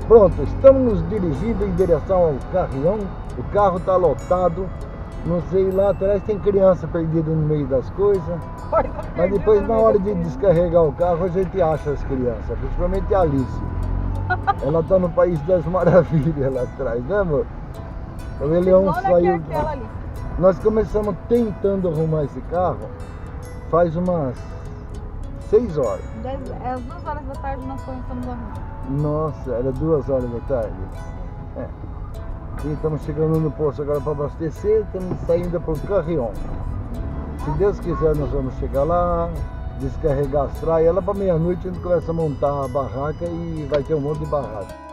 Pronto, estamos nos dirigindo em direção ao Carrion. O carro está lotado. Não sei, lá atrás tem criança perdida no meio das coisas. Mas depois, na hora de descarregar o carro, a gente acha as crianças, principalmente a Alice. Ela está no País das Maravilhas lá atrás, né, amor? O Leão saiu. Nós começamos tentando arrumar esse carro faz umas 6 horas. Às 2 horas da tarde nós começamos a arrumar. Nossa, era 2 horas da tarde. É. E estamos chegando no posto agora para abastecer, estamos saindo para o Carrion. Se Deus quiser, nós vamos chegar lá, descarregar as traias. Lá para meia-noite a gente começa a montar a barraca e vai ter um monte de barraca.